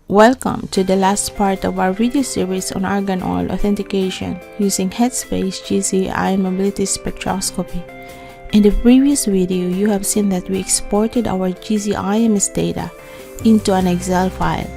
Welcome to the last part of our video series on Arganoil authentication using headspace GC ion mobility spectroscopy. In the previous video, you have seen that we exported our GC IMS data into an Excel file.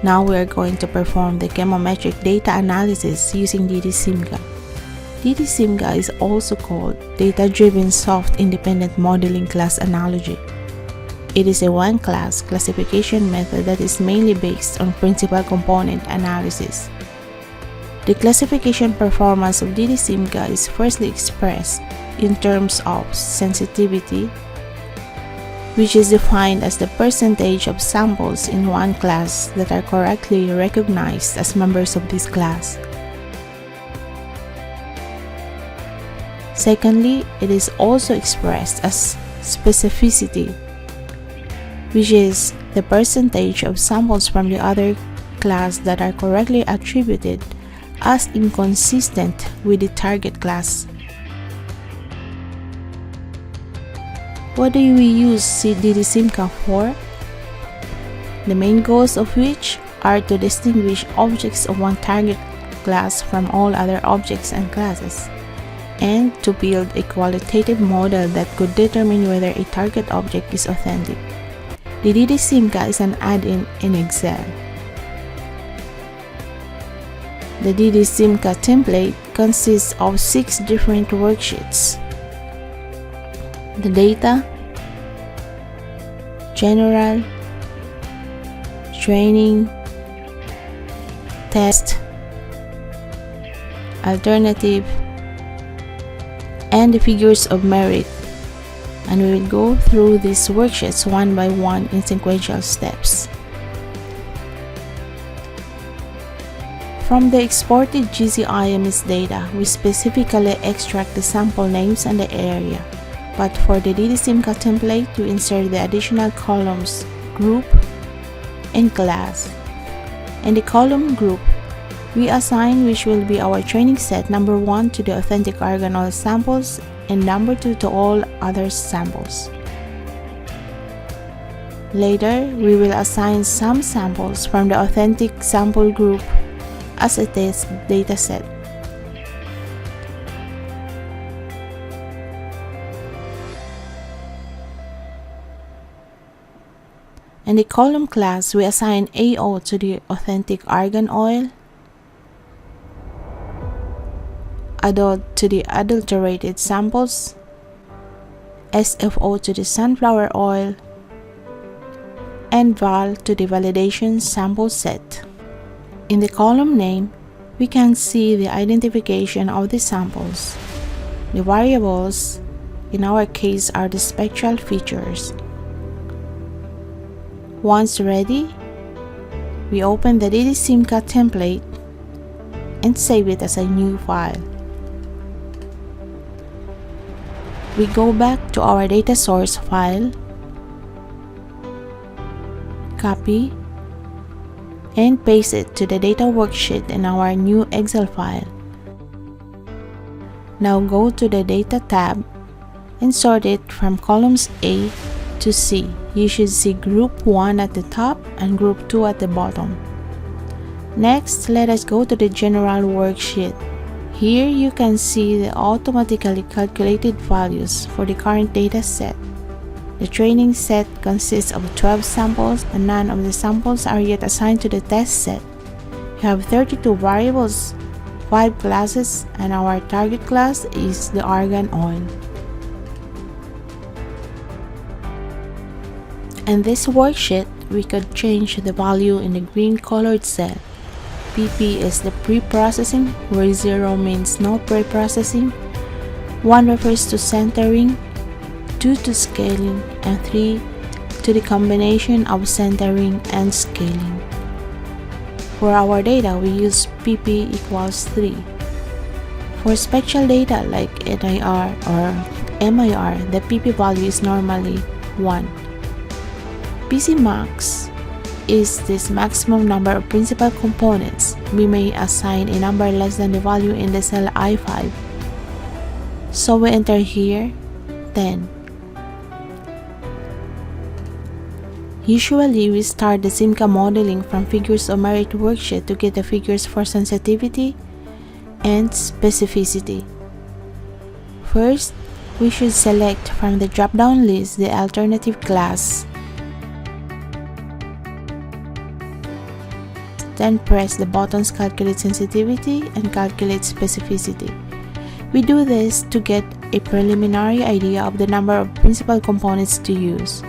Now we are going to perform the chemometric data analysis using DD-SIMCA. DD-SIMCA is also called Data-Driven Soft Independent Modeling Class Analogy. It is a one-class classification method that is mainly based on principal component analysis. The classification performance of DD-SIMCA is firstly expressed in terms of sensitivity, which is defined as the percentage of samples in one class that are correctly recognized as members of this class. Secondly, it is also expressed as specificity, which is the percentage of samples from the other class that are correctly attributed as inconsistent with the target class. What do we use DD-SIMCA for? The main goals of which are to distinguish objects of one target class from all other objects and classes, and to build a qualitative model that could determine whether a target object is authentic. The DD-SIMCA is an add-in in Excel. The DD-SIMCA template consists of 6 different worksheets: the data, general, training, test, alternative, and the figures of merit. And we will go through these worksheets one by one in sequential steps. From the exported GC IMS data, we specifically extract the sample names and the area. But for the DD-SIMCA template, we insert the additional columns group and class. In the column group, we assign which will be our training set number 1 to the authentic Arganoil samples and number 2 to all other samples. Later, we will assign some samples from the authentic sample group as a test dataset. In the column class, we assign AO to the authentic Arganoil, adult to the adulterated samples, SFO to the sunflower oil, and VAL to the validation sample set. In the column name, we can see the identification of the samples. The variables, in our case, are the spectral features. Once ready, we open the DD-SIMCA template and save it as a new file. We go back to our data source file, copy, and paste it to the data worksheet in our new Excel file. Now go to the Data tab and sort it from columns A to C. You should see Group 1 at the top and Group 2 at the bottom. Next, let us go to the General worksheet. Here you can see the automatically calculated values for the current data set. The training set consists of 12 samples and none of the samples are yet assigned to the test set. We have 32 variables, 5 classes, and our target class is the Arganoil. In this worksheet, we could change the value in the green colored cell. PP is the pre-processing, where 0 means no pre-processing, 1 refers to centering, 2 to scaling, and 3 to the combination of centering and scaling. For our data, we use PP equals 3. For spectral data like NIR or MIR, the PP value is normally 1. PC max is this maximum number of principal components. We may assign a number less than the value in the cell I5. So we enter here 10. Usually, we start the Simca modeling from Figures of Merit worksheet to get the figures for sensitivity and specificity. First, we should select from the drop-down list the alternative class. Then press the buttons Calculate Sensitivity and Calculate Specificity. We do this to get a preliminary idea of the number of principal components to use.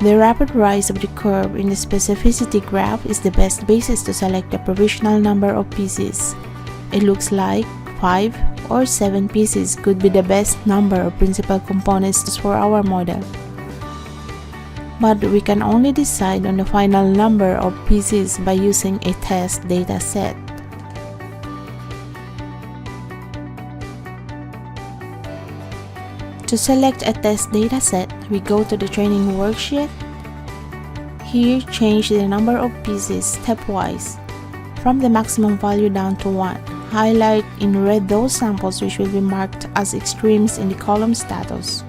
The rapid rise of the curve in the specificity graph is the best basis to select the provisional number of pieces. It looks like 5 or 7 pieces could be the best number of principal components for our model. But we can only decide on the final number of pieces by using a test data set. To select a test data set, we go to the training worksheet. Here, change the number of pieces stepwise, from the maximum value down to 1. Highlight in red those samples which will be marked as extremes in the column status.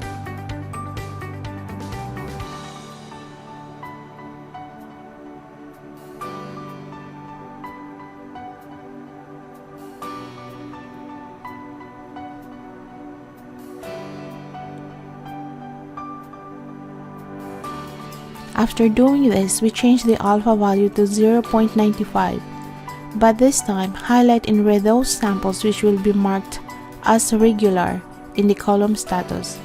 After doing this, we change the alpha value to 0.95, but this time highlight in red those samples which will be marked as regular in the column status.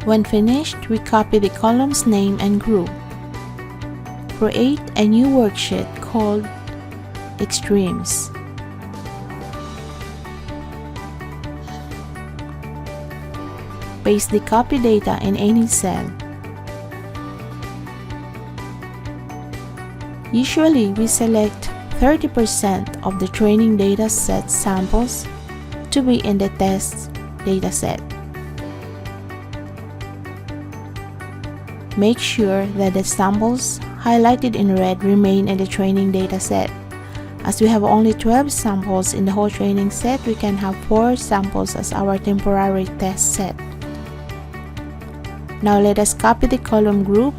When finished, we copy the column's name and group. Create a new worksheet called Extremes. Paste the copy data in any cell. Usually, we select 30% of the training data set samples to be in the test data set. Make sure that the samples highlighted in red remain in the training data set. As we have only 12 samples in the whole training set, we can have 4 samples as our temporary test set. Now let us copy the column group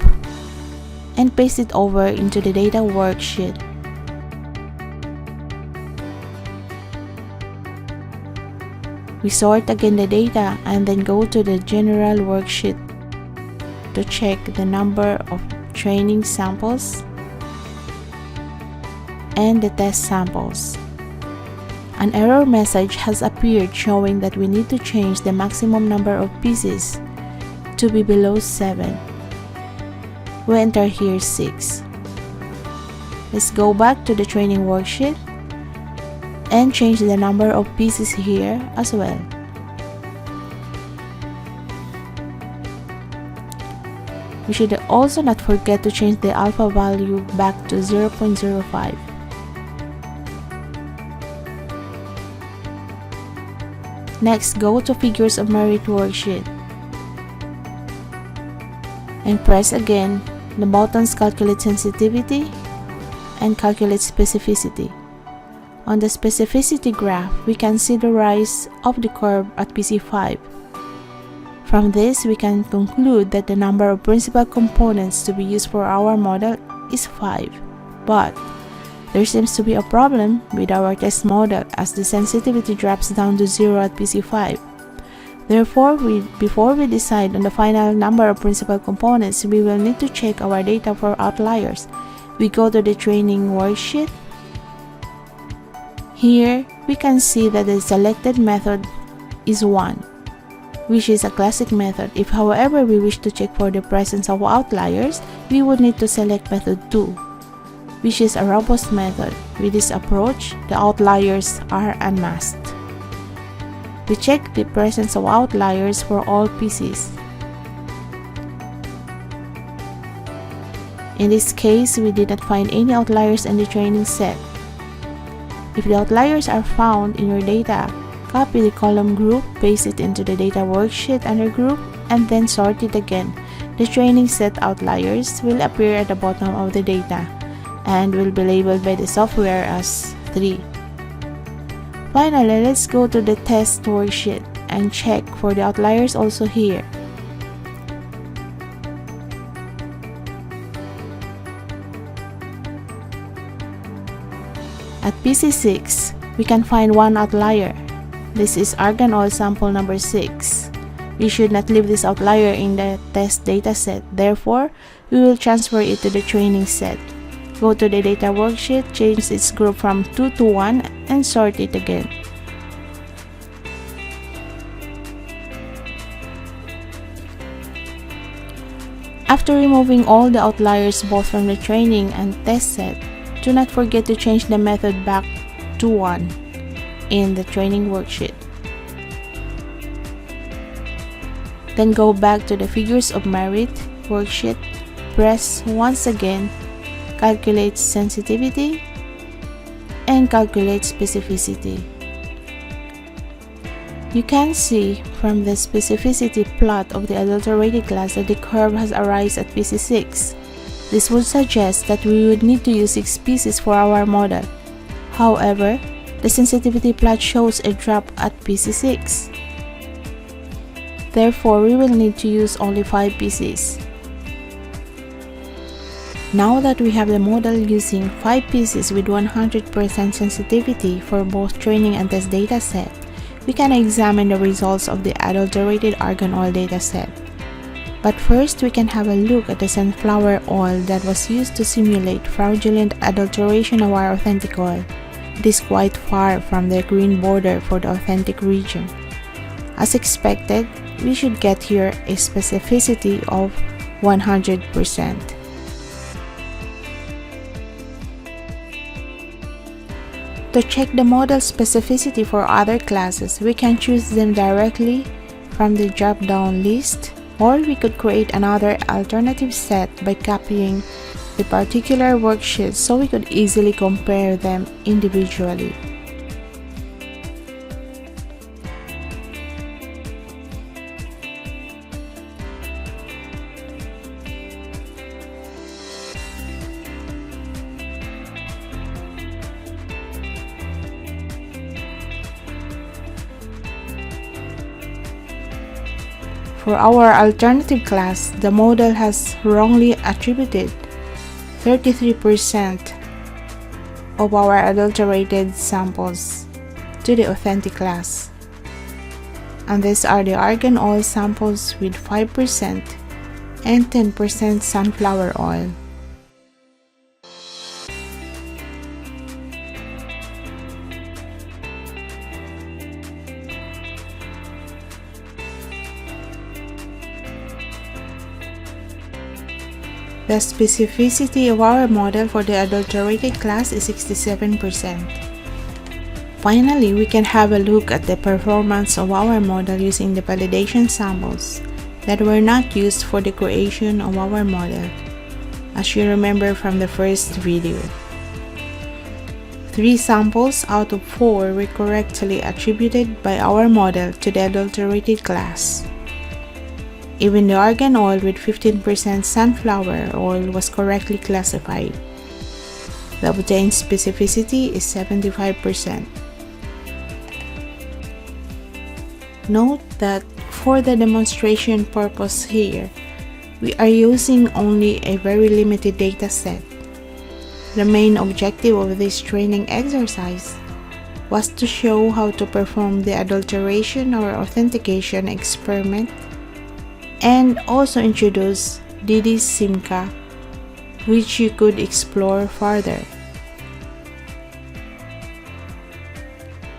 and paste it over into the data worksheet. We sort again the data and then go to the general worksheet to check the number of training samples and the test samples. An error message has appeared showing that we need to change the maximum number of pieces to be below 7. We enter here 6. Let's go back to the training worksheet and change the number of pieces here as well. We should also not forget to change the alpha value back to 0.05. Next, go to Figures of Merit worksheet and press again the buttons Calculate Sensitivity and Calculate Specificity. On the specificity graph, we can see the rise of the curve at PC5. From this, we can conclude that the number of principal components to be used for our model is 5. But there seems to be a problem with our test model as the sensitivity drops down to 0 at PC5. Therefore, before we decide on the final number of principal components, we will need to check our data for outliers. We go to the training worksheet. Here, we can see that the selected method is 1, which is a classic method. If however we wish to check for the presence of outliers, we would need to select method 2, which is a robust method. With this approach, the outliers are unmasked. We check the presence of outliers for all pieces. In this case, we did not find any outliers in the training set. If the outliers are found in your data, copy the column group, paste it into the data worksheet under group, and then sort it again. The training set outliers will appear at the bottom of the data and will be labeled by the software as 3. Finally, let's go to the test worksheet and check for the outliers also here. At PC6, we can find one outlier. This is Arganoil sample number 6. We should not leave this outlier in the test dataset. Therefore, we will transfer it to the training set. Go to the data worksheet, change its group from 2 to 1, and sort it again. After removing all the outliers both from the training and test set, do not forget to change the method back to 1 in the training worksheet. Then go back to the figures of merit worksheet, press once again, calculate sensitivity, and calculate specificity. You can see from the specificity plot of the adulterated class that the curve has arisen at PC6. This would suggest that we would need to use 6 pieces for our model. However, the sensitivity plot shows a drop at PC6. Therefore, we will need to use only 5 pieces. Now that we have the model using 5 pieces with 100% sensitivity for both training and test dataset, we can examine the results of the adulterated Arganoil dataset. But first, we can have a look at the sunflower oil that was used to simulate fraudulent adulteration of our authentic oil. It is quite far from the green border for the authentic region. As expected, we should get here a specificity of 100%. To check the model specificity for other classes, we can choose them directly from the drop-down list, or we could create another alternative set by copying the particular worksheet so we could easily compare them individually. For our alternative class, the model has wrongly attributed 33% of our adulterated samples to the authentic class. And these are the Arganoil samples with 5% and 10% sunflower oil. The specificity of our model for the adulterated class is 67%. Finally, we can have a look at the performance of our model using the validation samples that were not used for the creation of our model, as you remember from the first video. 3 samples out of 4 were correctly attributed by our model to the adulterated class. Even the Arganoil with 15% sunflower oil was correctly classified. The obtained specificity is 75%. Note that for the demonstration purpose here, we are using only a very limited data set. The main objective of this training exercise was to show how to perform the adulteration or authentication experiment and also introduce Didi's Simca, which you could explore further.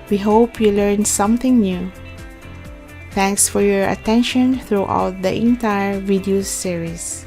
We hope you learned something new. Thanks for your attention throughout the entire video series.